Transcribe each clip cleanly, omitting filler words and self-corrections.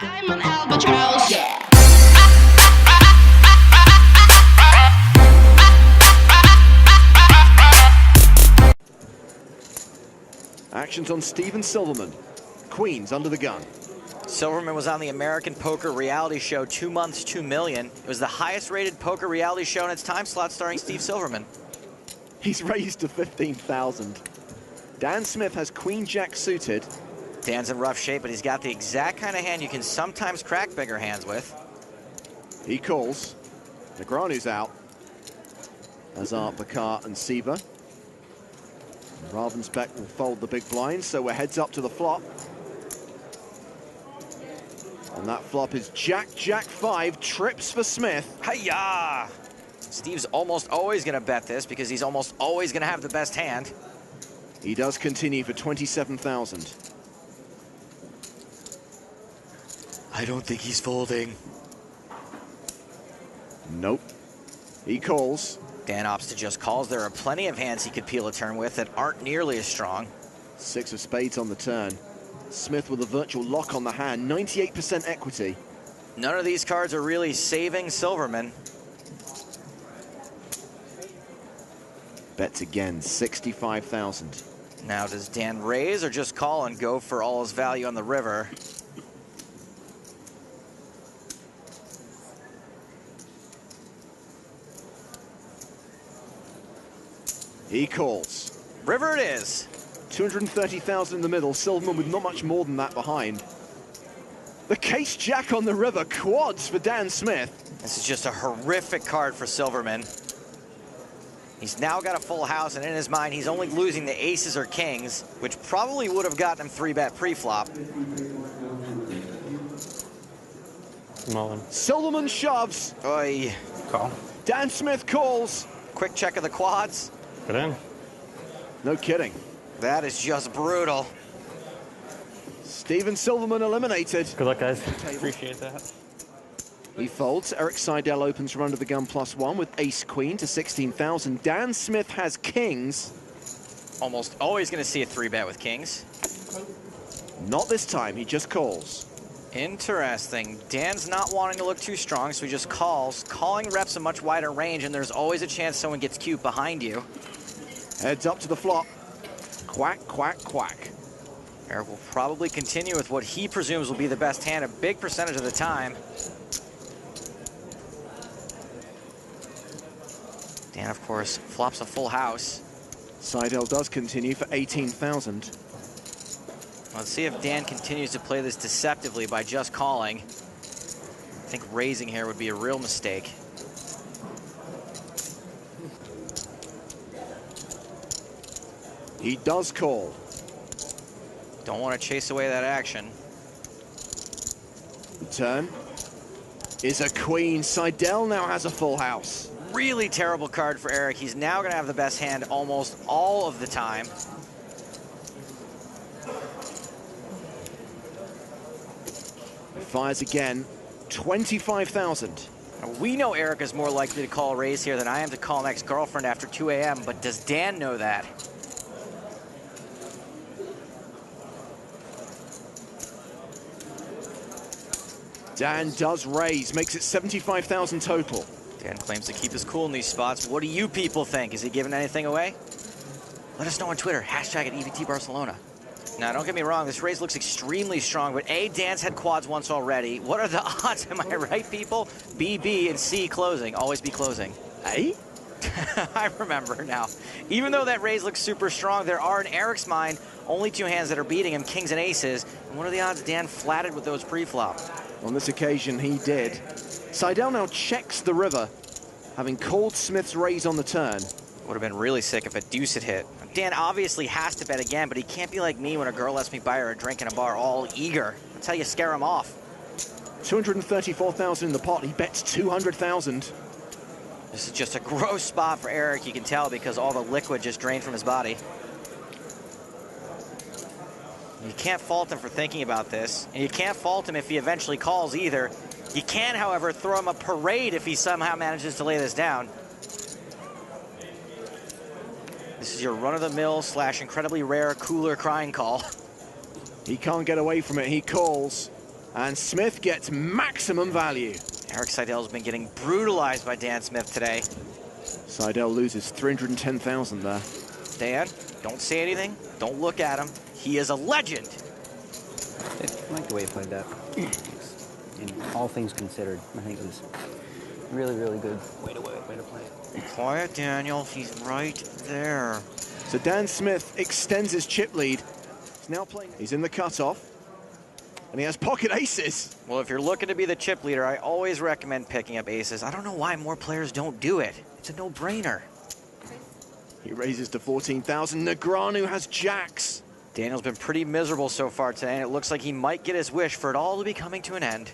I'm an albatross. Yeah. Actions on Steven Silverman. Queens under the gun. Silverman was on the American Poker reality show 2 months, 2 million. It was the highest rated poker reality show in its time slot starring Steve Silverman. He's raised to 15,000. Dan Smith has Queen Jack suited. Dan's in rough shape, but he's got the exact kind of hand you can sometimes crack bigger hands with. He calls. Negranu's out. As are Bakar and Sieber. Ravensbeck will fold the big blind, so we're heads up to the flop. And that flop is Jack, Jack 5, trips for Smith. Hi-ya! Steve's almost always going to bet this because he's almost always going to have the best hand. He does continue for 27,000. I don't think he's folding. Nope. He calls. Dan opts to just calls. There are plenty of hands he could peel a turn with that aren't nearly as strong. 6 of spades on the turn. Smith with a virtual lock on the hand, 98% equity. None of these cards are really saving Silverman. Bets again, 65,000. Now, does Dan raise or just call and go for all his value on the river? He calls. River it is. 230,000 in the middle, Silverman with not much more than that behind. The case jack on the river, quads for Dan Smith. This is just a horrific card for Silverman. He's now got a full house, and in his mind, he's only losing the aces or kings, which probably would have gotten him 3-bet pre-flop. Silverman shoves. Oy. Call. Dan Smith calls. Quick check of the quads. Put in. No kidding. That is just brutal. Steven Silverman eliminated. Good luck, guys. Appreciate that. He folds. Eric Seidel opens from under the gun +1 with ace-queen to 16,000. Dan Smith has kings. Almost always going to see a 3-bet with kings. Not this time. He just calls. Interesting. Dan's not wanting to look too strong, so he just calls. Calling reps a much wider range, and there's always a chance someone gets cute behind you. Heads up to the flop. Quack, quack, quack. Eric will probably continue with what he presumes will be the best hand a big percentage of the time. Dan, of course, flops a full house. Seidel does continue for 18,000. Let's see if Dan continues to play this deceptively by just calling. I think raising here would be a real mistake. He does call. Don't want to chase away that action. The turn is a queen. Seidel now has a full house. Really terrible card for Eric. He's now going to have the best hand almost all of the time. Fires again. 25,000. We know Eric is more likely to call a raise here than I am to call an ex-girlfriend after 2 a.m., but does Dan know that? Dan does raise, makes it 75,000 total. Dan claims to keep his cool in these spots. What do you people think? Is he giving anything away? Let us know on Twitter, hashtag at EVT Barcelona. Now, don't get me wrong, this raise looks extremely strong, but A, Dan's had quads once already. What are the odds, am I right, people? B, B, and C closing. Always be closing. A? I remember now. Even though that raise looks super strong, there are, in Eric's mind, only 2 hands that are beating him, kings and aces. And what are the odds Dan flatted with those pre-flop? On this occasion, he did. Seidel now checks the river, having called Smith's raise on the turn. Would have been really sick if a deuce had hit. Dan obviously has to bet again, but he can't be like me when a girl lets me buy her a drink in a bar, all eager. That's how you scare him off. 234,000 in the pot. He bets 200,000. This is just a gross spot for Eric, you can tell, because all the liquid just drained from his body. You can't fault him for thinking about this, and you can't fault him if he eventually calls either. You can, however, throw him a parade if he somehow manages to lay this down. This is your run-of-the-mill / incredibly rare cooler crying call. He can't get away from it. He calls. And Smith gets maximum value. Eric Seidel's been getting brutalized by Dan Smith today. Seidel loses 310,000 there. Dan, don't say anything. Don't look at him. He is a legend. I like the way he played that. In all things considered, I think it was really, really good way to play it. Quiet, Daniel. He's right there. So Dan Smith extends his chip lead. He's now playing. He's in the cutoff. And he has pocket aces. Well, if you're looking to be the chip leader, I always recommend picking up aces. I don't know why more players don't do it. It's a no-brainer. He raises to 14,000. Negreanu has jacks. Daniel's been pretty miserable so far today, and it looks like he might get his wish for it all to be coming to an end.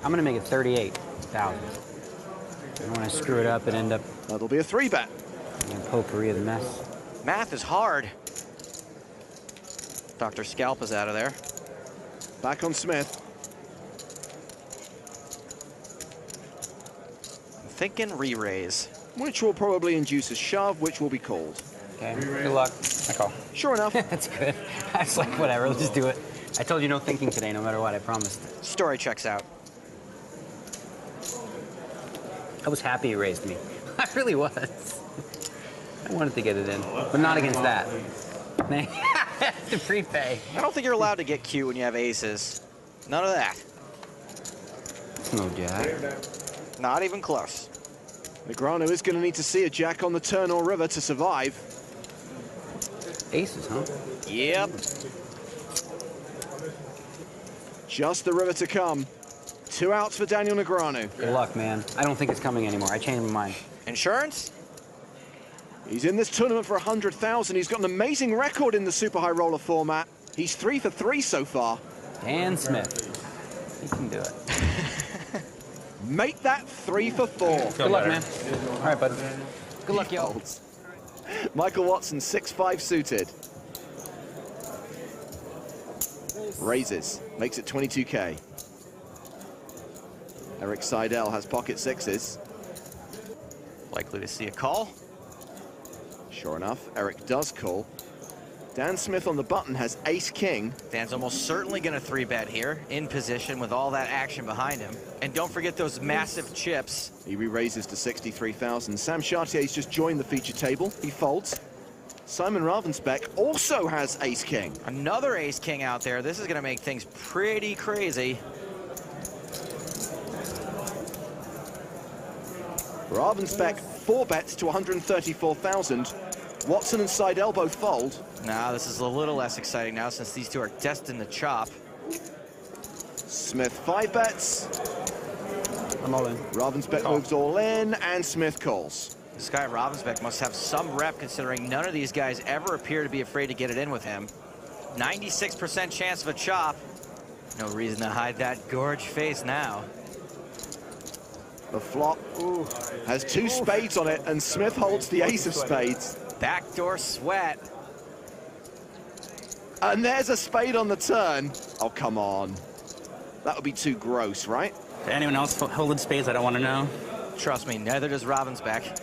I'm going to make it 38,000. And when I screw it up and end up... That'll be a 3-bet. Potpourri of the mess. Math is hard. Dr. Scalp is out of there. Back on Smith. I'm thinking re-raise. Which will probably induce a shove, which will be called. Okay, good luck. I call. Sure enough. That's good. I was like, whatever, let's just do it. I told you no thinking today, no matter what, I promised. Story checks out. I was happy he raised me. I really was. I wanted to get it in, but not against that. The prepay. I don't think you're allowed to get cute when you have aces. None of that. No jack. Not even close. Negreanu is going to need to see a jack on the turn or river to survive. Aces, huh? Yep. Just the river to come. 2 outs for Daniel Negreanu. Good luck, man. I don't think it's coming anymore. I changed my mind. Insurance? He's in this tournament for 100,000. He's got an amazing record in the super high roller format. He's 3 for 3 so far. Dan Smith. He can do it. Make that 3 for 4. Good luck, man. All right, bud. Good luck, y'all. Michael Watson, 6-5 suited. Raises, makes it 22K. Eric Seidel has pocket sixes. Likely to see a call. Sure enough, Eric does call. Dan Smith on the button has ace-king. Dan's almost certainly going to 3-bet here, in position with all that action behind him. And don't forget those massive chips. He re-raises to 63,000. Sam Chartier's just joined the feature table. He folds. Simon Ravensbeck also has ace-king. Another ace-king out there. This is going to make things pretty crazy. Ravensbeck 4-bets to 134,000. Watson and Seidel both fold. Now this is a little less exciting now since these two are destined to chop. Smith 5-bets. I'm all in. Ravensbeck moves all in, and Smith calls. This guy Ravensbeck must have some rep considering none of these guys ever appear to be afraid to get it in with him. 96% chance of a chop. No reason to hide that gorge face now. The flop has 2 spades on it, and Smith holds the ace of spades. Backdoor sweat. And there's a spade on the turn. Oh, come on. That would be too gross, right? Anyone else holding spades I don't want to know? Trust me, neither does Ravensbeck.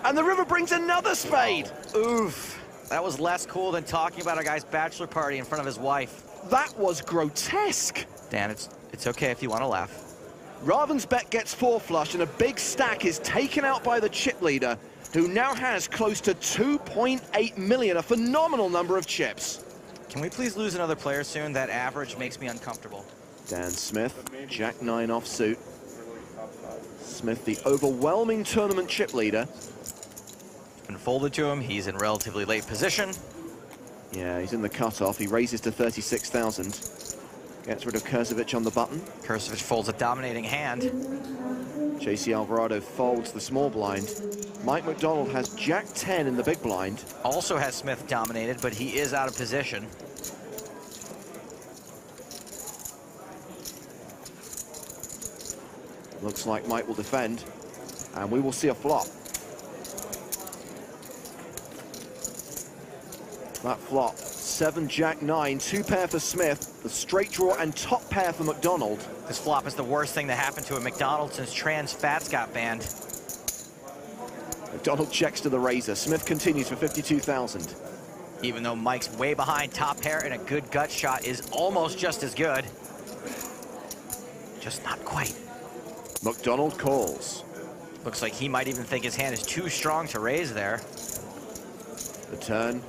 And the river brings another spade. Oof. That was less cool than talking about a guy's bachelor party in front of his wife. That was grotesque. Dan, it's okay if you want to laugh. Ravensbeck gets 4 flush, and a big stack is taken out by the chip leader, who now has close to 2.8 million, a phenomenal number of chips. Can we please lose another player soon? That average makes me uncomfortable. Dan Smith, Jack 9 offsuit. Smith, the overwhelming tournament chip leader. Been folded to him. He's in relatively late position. Yeah, he's in the cutoff. He raises to 36,000. Gets rid of Kurzovic on the button. Kurzovic folds a dominating hand. JC Alvarado folds the small blind. Mike McDonald has Jack 10 in the big blind. Also has Smith dominated, but he is out of position. Looks like Mike will defend, and we will see a flop. That flop, 7 Jack 9, 2 pair for Smith, the straight draw and top pair for McDonald. This flop is the worst thing that happened to a McDonald since trans fats got banned. McDonald checks to the razor. Smith continues for 52,000. Even though Mike's way behind, top pair and a good gut shot is almost just as good. Just not quite. McDonald calls. Looks like he might even think his hand is too strong to raise there. The turn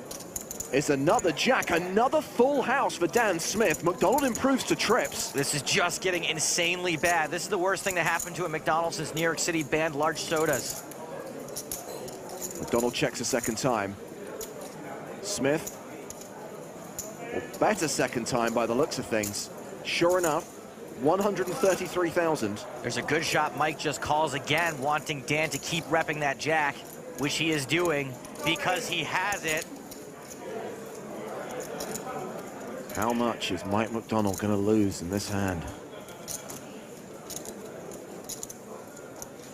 is another jack, another full house for Dan Smith. McDonald improves to trips. This is just getting insanely bad. This is the worst thing to happen to a McDonald's since New York City banned large sodas. McDonald checks a second time. Smith will bet a second time by the looks of things. Sure enough, 133,000. There's a good shot. Mike just calls again, wanting Dan to keep repping that jack, which he is doing because he has it. How much is Mike McDonald going to lose in this hand?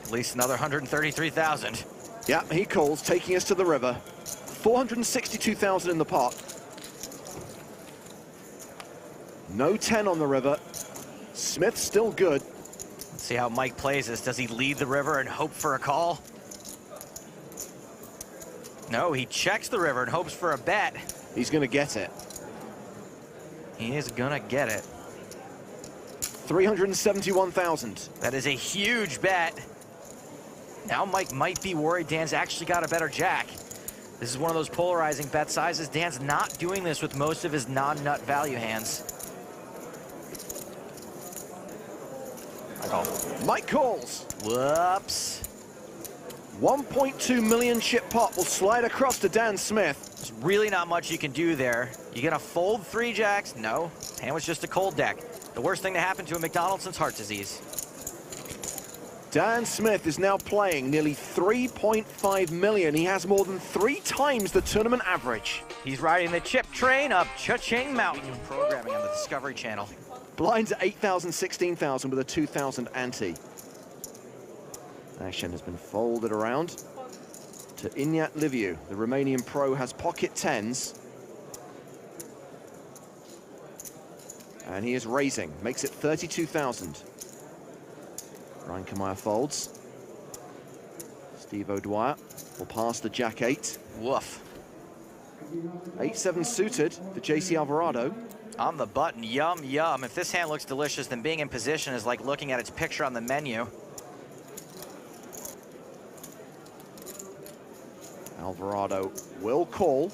At least another 133,000. Yeah, he calls, taking us to the river. 462,000 in the pot. No 10 on the river. Smith still good. Let's see how Mike plays this. Does he lead the river and hope for a call? No, he checks the river and hopes for a bet. He's going to get it. He is gonna get it. 371,000. That is a huge bet. Now Mike might be worried Dan's actually got a better jack. This is one of those polarizing bet sizes. Dan's not doing this with most of his non-nut value hands. I call. Mike calls. Whoops. 1.2 million chip pot will slide across to Dan Smith. There's really not much you can do there. You gonna fold 3 jacks? No. Hand was just a cold deck. The worst thing to happen to a McDonald's since heart disease. Dan Smith is now playing nearly 3.5 million. He has more than 3 times the tournament average. He's riding the chip train up Cha-Ching Mountain. Programming on the Discovery Channel. Blinds at 8,000, 16,000 with a 2,000 ante. Action has been folded around to Iñat Liviu. The Romanian pro has pocket 10s. And he is raising, makes it 32,000. Ryan Kamaya folds. Steve O'Dwyer will pass the jack 8. Woof. 8-7 suited for JC Alvarado. On the button, yum, yum. If this hand looks delicious, then being in position is like looking at its picture on the menu. Alvarado will call.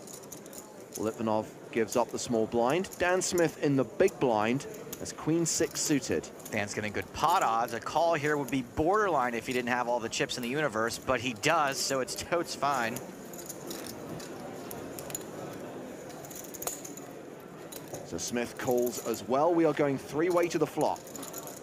Litvinov gives up the small blind. Dan Smith in the big blind as Queen 6 suited. Dan's getting good pot odds. A call here would be borderline if he didn't have all the chips in the universe, but he does, so it's totes fine. So Smith calls as well. We are going 3-way to the flop.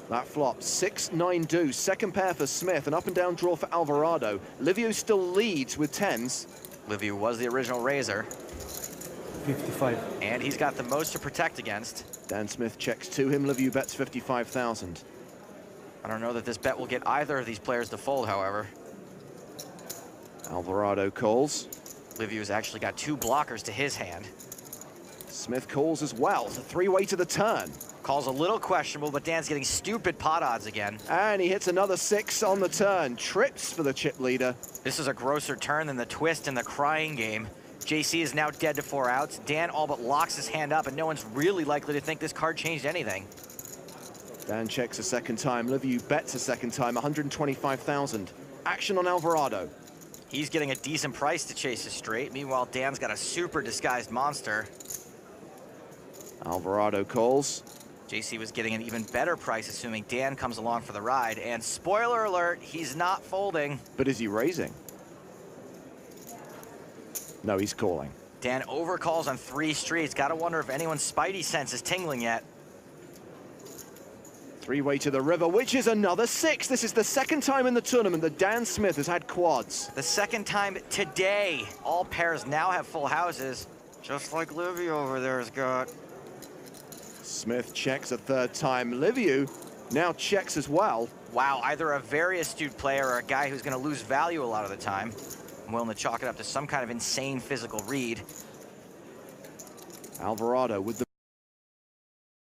That flop, 6-9 deuce. Second pair for Smith, an up and down draw for Alvarado. Liviu still leads with 10s. Liviu was the original raiser. 55. And he's got the most to protect against. Dan Smith checks to him. Liviu bets 55,000. I don't know that this bet will get either of these players to fold, however. Alvarado calls. Liviu's actually got 2 blockers to his hand. Smith calls as well. It's a 3-way to the turn. Calls a little questionable, but Dan's getting stupid pot odds again. And he hits another 6 on the turn. Trips for the chip leader. This is a grosser turn than the twist in the crying game. JC is now dead to 4 outs. Dan all but locks his hand up, and no one's really likely to think this card changed anything. Dan checks a second time. Liviu bets a second time, 125,000. Action on Alvarado. He's getting a decent price to chase his straight. Meanwhile, Dan's got a super disguised monster. Alvarado calls. JC was getting an even better price, assuming Dan comes along for the ride. And spoiler alert, he's not folding. But is he raising? No, he's calling. Dan overcalls on 3 streets. Gotta wonder if anyone's spidey sense is tingling yet. 3-way to the river, which is another 6. This is the second time in the tournament that Dan Smith has had quads. The second time today. All pairs now have full houses, just like Liviu over there has got. Smith checks a third time. Liviu now checks as well. Wow, either a very astute player or a guy who's going to lose value a lot of the time. I'm willing to chalk it up to some kind of insane physical read. Alvarado with the